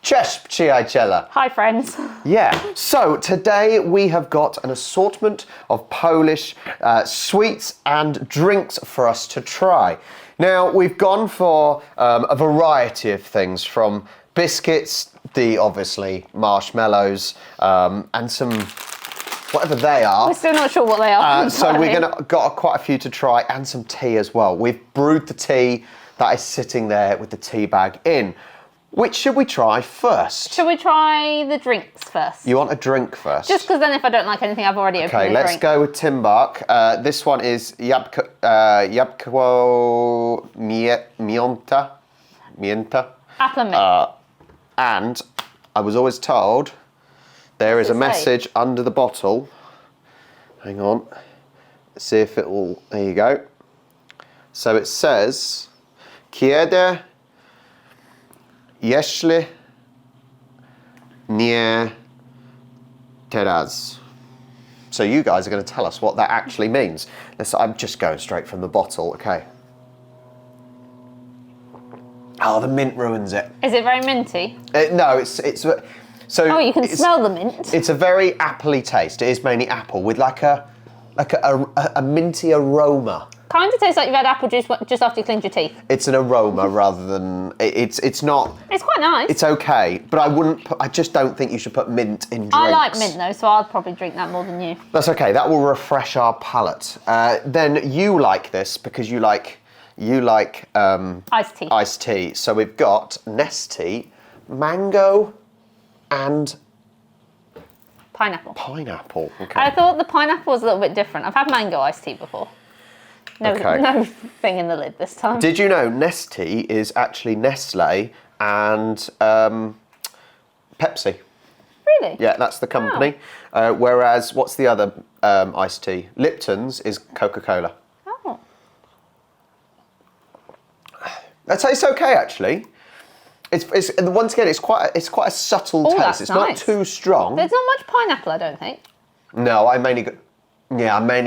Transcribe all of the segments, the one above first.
Cześć, przyjaciele. Hi, friends. Yeah, so today we have got an assortment of Polish sweets and drinks for us to try. Now, we've gone for a variety of things, from biscuits, the obviously marshmallows, and some whatever they are. We're still not sure what they are. So we're got quite a few to try, and some tea as well. We've brewed the tea that is sitting there with the tea bag in. Which should we try first? Should we try the drinks first? You want a drink first? Just because then if I don't like anything, I've already opened the drink. Okay, let's go with Timbuk. This one is Jabłko Mięta. Apple and mint. And I was always told there is a message under the bottle. Hang on. Let's see if it will. There you go. So it says, Kiedy jeśli nie teraz. So you guys are going to tell us what that actually means. I'm just going straight from the bottle. Okay. Oh, the mint ruins it. Is it very minty? No, it's so. Oh, you can smell the mint. It's a very appley taste. It is mainly apple with like a minty aroma. Kind of tastes like you've had apple juice just after you cleaned your teeth. It's an aroma rather than it's not. It's quite nice. It's okay, but I just don't think you should put mint in drinks. I like mint though, so I'll probably drink that more than you. That's okay. That will refresh our palate. Then you like this because you like Iced tea. Iced tea. So we've got Nestea, mango, and Pineapple. pineapple. Okay. I thought the pineapple was a little bit different. I've had mango iced tea before. No thing in the lid this time. Did you know Nestea is actually Nestle and Pepsi? Really? Yeah, that's the company. Wow. Whereas, what's the other iced tea? Lipton's is Coca-Cola. Oh. That tastes okay, actually. It's once again, it's quite a subtle taste. That's it's nice. not too strong. There's not much pineapple, I don't think. No, I mainly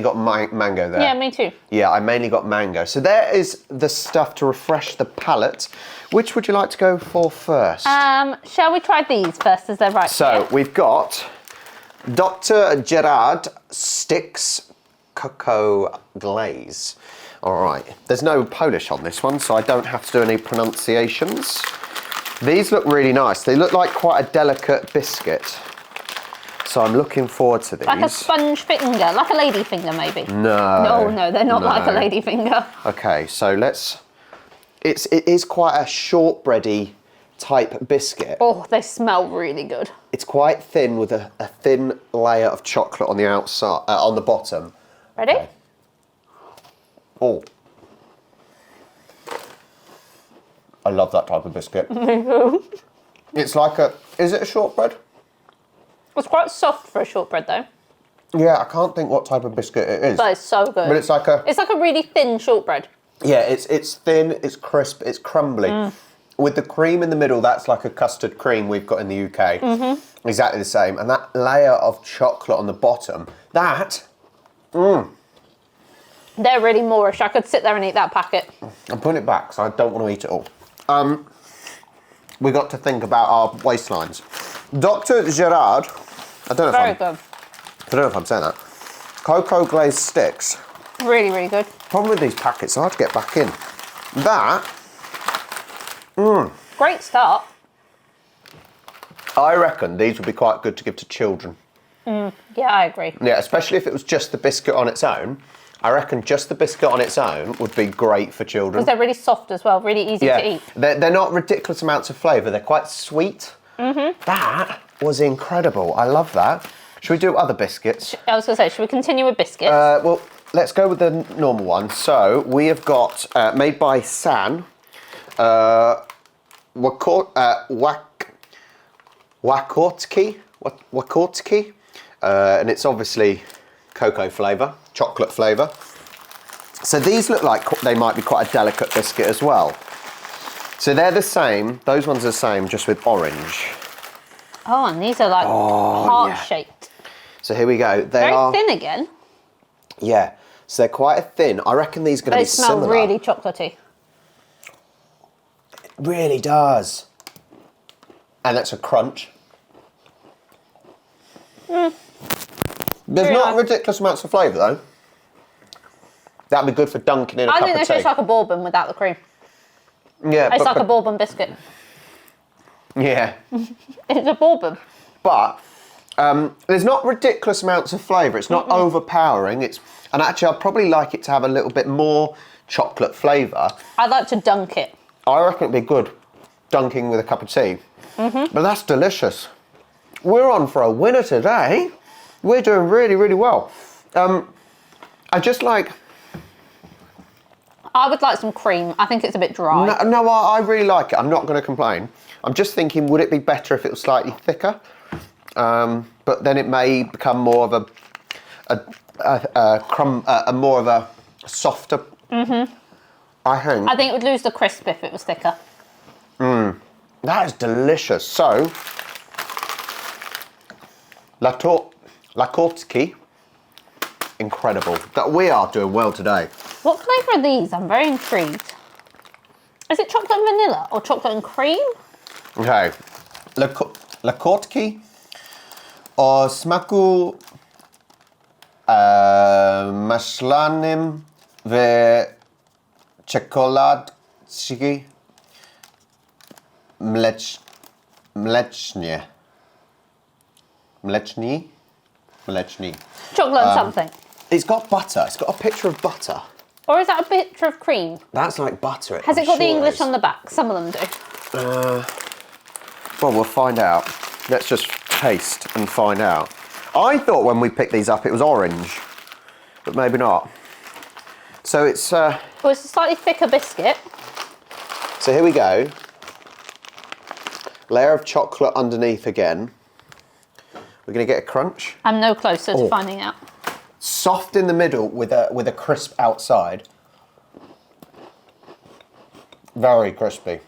got mango there. Yeah, me too. Yeah, I mainly got mango. So there is the stuff to refresh the palate. Which would you like to go for first? Shall we try these first as they're right So here? we've got Dr. Gerard Sticks Cocoa Glaze. All right. There's no Polish on this one, so I don't have to do any pronunciations. These look really nice. They look like quite a delicate biscuit. So I'm looking forward to these. Like a sponge finger, like a lady finger maybe. No. No, they're not like a lady finger. Okay, so it is quite a shortbready type biscuit. Oh, they smell really good. It's quite thin with a thin layer of chocolate on the outside, on the bottom. Ready? Okay. Oh. I love that type of biscuit. Me too. It's like is it a shortbread? It's quite soft for a shortbread though. Yeah, I can't think what type of biscuit it is. But it's so good. But it's like a really thin shortbread. Yeah, it's thin, it's crisp, it's crumbly. With the cream in the middle, that's like a custard cream we've got in the UK. Mm-hmm. Exactly the same. And that layer of chocolate on the bottom, They're really Moorish. I could sit there and eat that packet. I'm putting it back, so I don't want to eat it all. We got to think about our waistlines. Dr. Gerard, I don't know if I'm saying that. Cocoa glazed sticks. Really, really good. Problem with these packets, it's hard to get back in. Great start. I reckon these would be quite good to give to children. Yeah, I agree. Yeah, especially if it was just the biscuit on its own. I reckon just the biscuit on its own would be great for children. Because they're really soft as well, really easy to eat. They're not ridiculous amounts of flavour, they're quite sweet. Mm-hmm. That was incredible, I love that. Should we do other biscuits? I was going to say, should we continue with biscuits? Well, let's go with the normal one. So, we have got, made by San, Wakotki, and it's obviously cocoa flavour, chocolate flavour. So these look like they might be quite a delicate biscuit as well. So they're the same, those ones are the same, just with orange. Oh, and these are like heart-shaped. So here we go. They Very are thin again. Yeah, so they're quite thin. I reckon these are going to be similar. They smell really chocolatey. It really does. And it's a crunch. There's Very not nice. ridiculous amounts of flavour though. That'd be good for dunking in a I cup think of this tea. tastes like a bourbon without the cream. Yeah, It's like a bourbon biscuit. Yeah, It's a bourbon. but there's not ridiculous amounts of flavour. It's not overpowering. And actually, I'd probably like it to have a little bit more chocolate flavour. I'd like to dunk it. I reckon it'd be good dunking with a cup of tea. But that's delicious. We're on for a winner today. We're doing really, really well. I just like... I would like some cream. I think it's a bit dry. No, I really like it. I'm not going to complain. I'm just thinking, would it be better if it was slightly thicker? But then it may become more of a more of a softer. I think. I think it would lose the crisp if it was thicker. That is delicious. So, Lakortki, incredible. That we are doing well today. What flavour are these? I'm very intrigued. Is it chocolate and vanilla or chocolate and cream? Okay, Lakortki o smaku maślanym w czekoladce mlecznie. Chocolate and something. It's got butter. It's got a picture of butter. Or is that a picture of cream? That's like butter. Has it got the English on the back? Some of them do. Well, we'll find out. Let's just taste and find out. I thought when we picked these up it was orange, but maybe not. So it's... Well, it's a slightly thicker biscuit. So here we go. Layer of chocolate underneath again. We're going to get a crunch. I'm no closer to finding out. Soft in the middle with a crisp outside. Very crispy.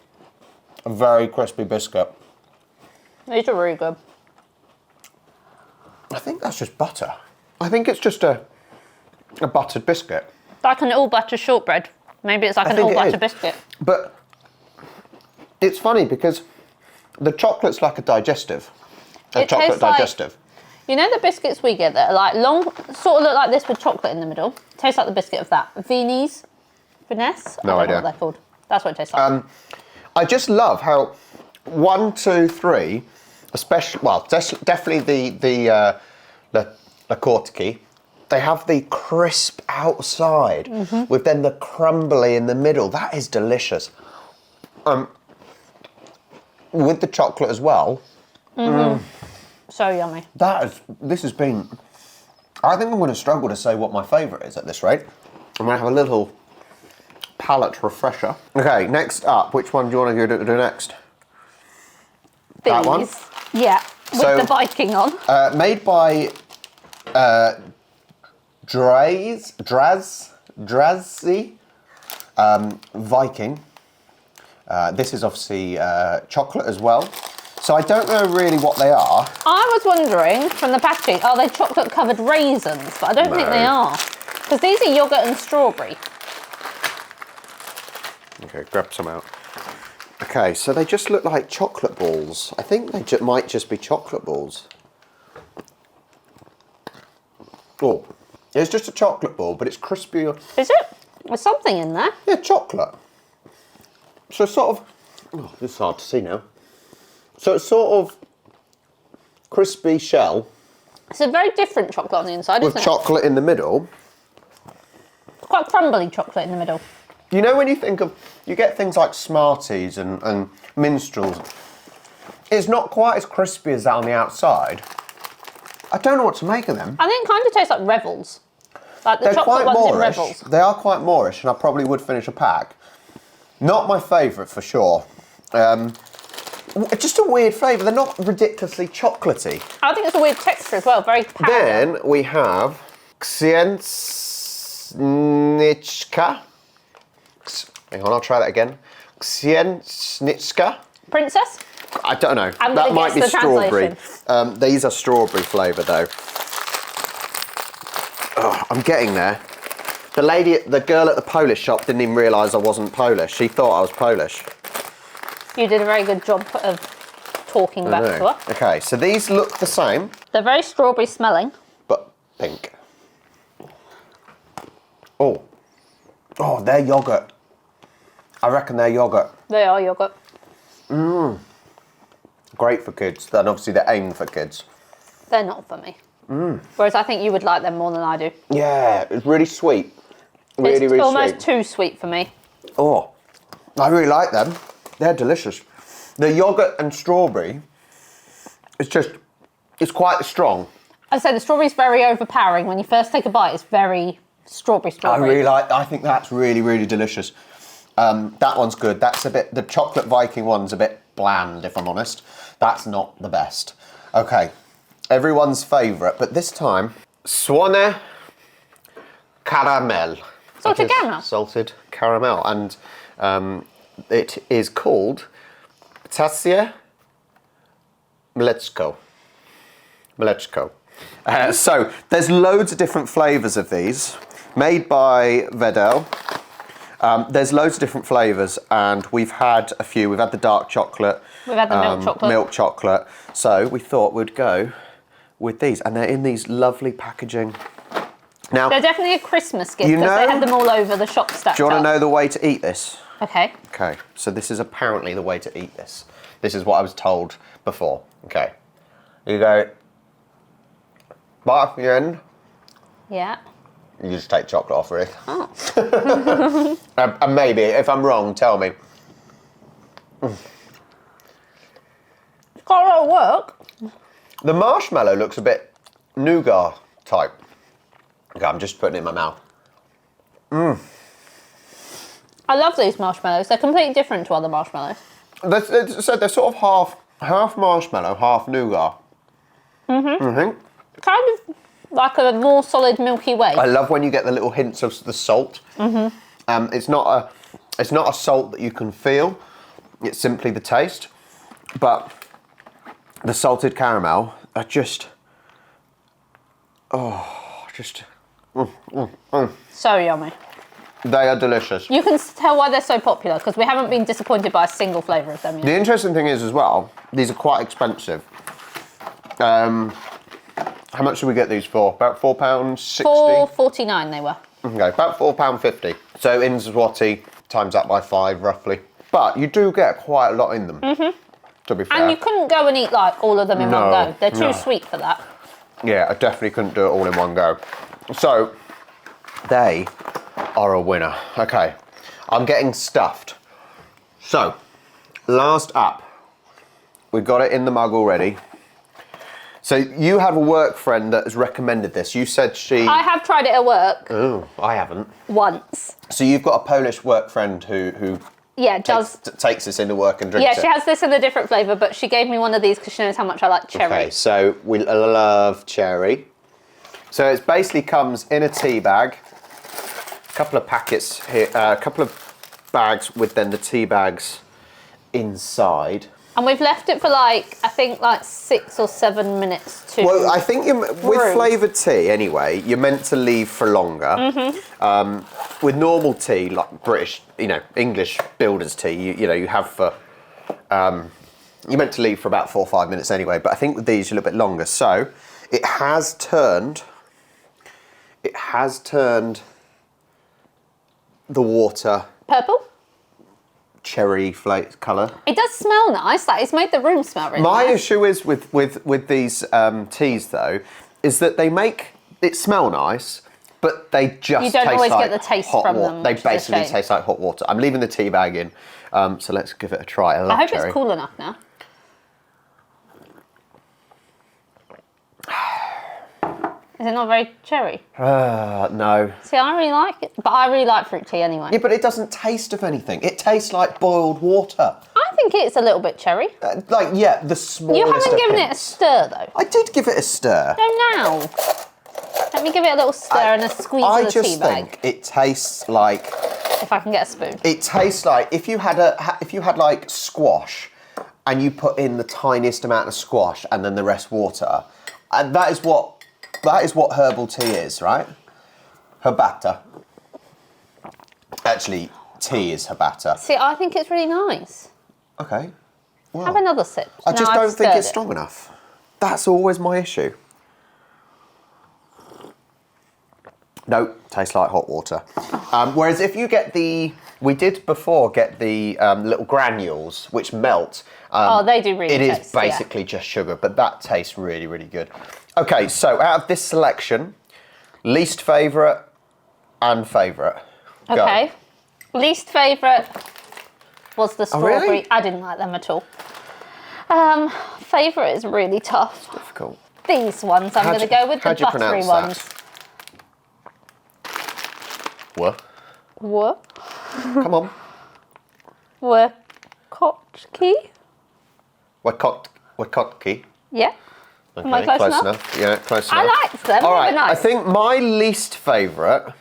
A very crispy biscuit. These are really good. I think that's just butter. I think it's just a buttered biscuit. Like an all butter shortbread. Maybe it's like an all butter biscuit. But it's funny because the chocolate's like a digestive. A It chocolate tastes like- digestive. You know the biscuits we get that are like long, sort of look like this with chocolate in the middle? Tastes like the biscuit of that. Vinesse? Finesse? No I don't idea. know what they're called. That's what it tastes like. I just love how 1, 2, 3, especially, well, definitely the Lakortki, they have the crisp outside with then the crumbly in the middle. That is delicious. With the chocolate as well. So yummy. This has been, I think I'm going to struggle to say what my favourite is at this rate. I'm going to have a little palate refresher. Okay, next up, which one do you want to do next? These. That one? Yeah, with So- the Viking on. Made by Drazi Viking. This is obviously chocolate as well. So I don't know really what they are. I was wondering from the packaging, are they chocolate covered raisins? But I don't think they are. Because these are yogurt and strawberry. Okay, grab some out. Okay, so they just look like chocolate balls. I think they might just be chocolate balls. Oh, it's just a chocolate ball, but it's crispy. Is it? There's something in there. Yeah, chocolate. So sort of, oh, this is hard to see now. So it's sort of crispy shell It's a very different chocolate on the inside, with isn't it? chocolate in the middle. Quite crumbly chocolate in the middle. You know when you think of, you get things like Smarties and Minstrels, it's not quite as crispy as that on the outside. I don't know what to make of them. I think it kind of tastes like Revels. Like the They're chocolate quite ones in Moorish. Revels. They are quite Moorish, and I probably would finish a pack. Not my favourite for sure. Just a weird flavour. They're not ridiculously chocolatey. I think it's a weird texture as well, very powder. Then we have Księżniczka. Hang on, I'll try that again. Księżniczka. Princess? I don't know. I'm That gonna might be guess the strawberry. These are strawberry flavour though. Oh, I'm getting there. The girl at the Polish shop didn't even realise I wasn't Polish. She thought I was Polish. You did a very good job of talking back to her. Okay, so these look the same, They're very strawberry smelling. but pink. Oh, they're yogurt. I reckon they're yogurt. They are yogurt. Great for kids. And obviously they're aimed for kids. They're not for me. Whereas I think you would like them more than I do. Yeah, it's really sweet. Really, It's really almost sweet. too sweet for me. Oh, I really like them. They're delicious. The yogurt and strawberry, it's quite strong. I'd say the strawberry's very overpowering. When you first take a bite, it's very strawberry. I think that's really, really delicious. That one's good. That's the chocolate Viking one's a bit bland, if I'm honest. That's not the best. Okay, everyone's favourite, but this time, Swane Caramel. Salted caramel. Salted caramel, and it is called Ptasia Mleczko. So there's loads of different flavours of these, made by Vedel. There's loads of different flavours, and we've had a few. We've had the dark chocolate. We've had the milk chocolate. Milk chocolate. So we thought we'd go with these, and they're in these lovely packaging. Now, They're definitely a Christmas gift because they had them all over the shop stacked do you want up. to know the way to eat this? Okay. Okay, so this is apparently the way to eat this. This is what I was told before. Okay, you go back the end. Yeah. You just take chocolate off, really. Oh. And maybe, if I'm wrong, tell me. It's got a lot of work. The marshmallow looks a bit nougat type. Okay, I'm just putting it in my mouth. I love these marshmallows. They're completely different to other marshmallows. So they're sort of half marshmallow, half nougat. Kind of like a more solid Milky Way. I love when you get the little hints of the salt. It's not a salt that you can feel. It's simply the taste. But the salted caramel are just. So yummy. They are delicious. You can tell why they're so popular because we haven't been disappointed by a single flavour of them yet. The interesting thing is as well, these are quite expensive. How much do we get these for? About £4.60? £4.49 they were. Okay, about £4.50. So in Zloty, times that by 5 roughly. But you do get quite a lot in them, to be fair. And you couldn't go and eat like all of them in one No, go. They're too no. sweet for that. Yeah, I definitely couldn't do it all in one go. So, they are a winner. Okay, I'm getting stuffed. So, last up, we've got it in the mug already. So you have a work friend that has recommended this. You said she... I have tried it at work Oh, I haven't. once. So you've got a Polish work friend who Yeah, does. takes this into work and drinks Yeah, it. she has this in a different flavour, but she gave me one of these because she knows how much I like cherry. Okay, so we love cherry. So it basically comes in a tea bag. A couple of packets here, a couple of bags with then the tea bags inside. And we've left it for like, I think like 6 or 7 minutes to... Well, I think with flavoured tea anyway, you're meant to leave for longer. With normal tea, like British, English builder's tea, you have for... you're meant to leave for about 4 or 5 minutes anyway, but I think with these, you're a little bit longer. So, it has turned the water... Purple? Cherry flake colour. It does smell nice. Like, it's made the room smell really My nice. issue is with these teas though, is that they make it smell nice, but they just You don't taste always like get the taste hot from water. them, They which is a basically shame. taste like hot water. I'm leaving the tea bag in, so let's give it a try. I love I hope cherry. it's cool enough now. Is it not very cherry? No. See, I really like it, but I really like fruit tea anyway. Yeah, but it doesn't taste of anything. It tastes like boiled water. I think it's a little bit cherry. The smallest. You haven't of given it a hints. stir though. I did give it a stir. No, now. Let me give it a little stir and a squeeze I of the just tea bag. think it tastes like. If I can get a spoon. It tastes like if you had like squash, and you put in the tiniest amount of squash and then the rest water, and that is what herbal tea is, right? Herbata. Actually, tea is herbata. See, I think it's really nice. Okay. Well, Have another sip. I Now just I've don't think stirred it's it. strong enough. That's always my issue. No, tastes like hot water. Whereas if you get we did before get the little granules which melt. Oh, they do really It is taste, yeah. basically just sugar, but that tastes really, really good. Okay, so out of this selection, least favourite and favourite. Go. Okay. Least favourite was the strawberry. really? I didn't like them at all. Favourite is really tough. Difficult. These ones, I'm going to go with the how'd you buttery pronounce ones. What? What? Come on. Wokotki? Wakotki. Yeah. Okay, Am I close enough? Yeah, close enough. I liked them. All They right, were nice. I think my least favourite.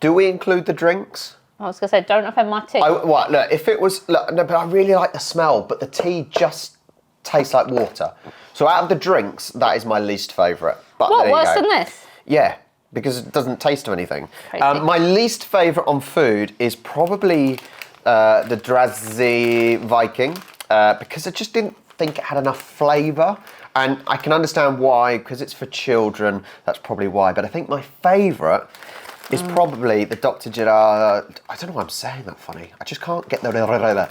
Do we include the drinks? I was going to say, don't offend my tea. Look, if it was, no, but I really like the smell, but the tea just tastes like water. So out of the drinks, that is my least favourite. But What, there you worse go. than this? Yeah, because it doesn't taste of anything. Crazy. My least favourite on food is probably the Drazy Viking, because I just didn't think it had enough flavour. And I can understand why, because it's for children, that's probably why. But I think my favourite is probably the Dr. Gerard. I don't know why I'm saying that funny. I just can't get the Gerard.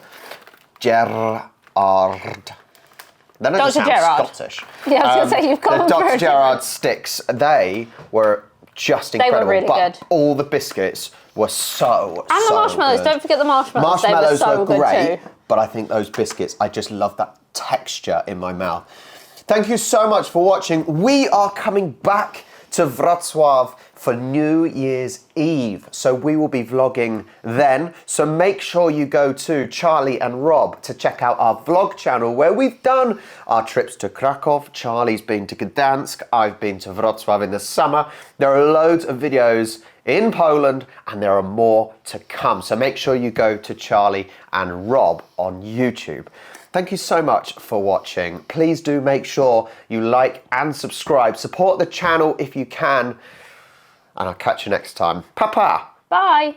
Then it just Dr. sounds Gerard. Scottish. Yeah, I was going to say, you've The gone Dr. through. Gerard sticks, they were just were incredible. really but good. all the biscuits were so, And the so marshmallows. good. Don't forget the marshmallows. Marshmallows they were so were good great, too. but I think those biscuits, I just love that texture in my mouth. Thank you so much for watching. We are coming back to Wrocław for New Year's Eve. So we will be vlogging then. So make sure you go to Charlie and Rob to check out our vlog channel where we've done our trips to Krakow. Charlie's been to Gdansk. I've been to Wrocław in the summer. There are loads of videos in Poland and there are more to come. So make sure you go to Charlie and Rob on YouTube. Thank you so much for watching. Please do make sure you like and subscribe. Support the channel if you can. And I'll catch you next time. Pa-pa! Bye.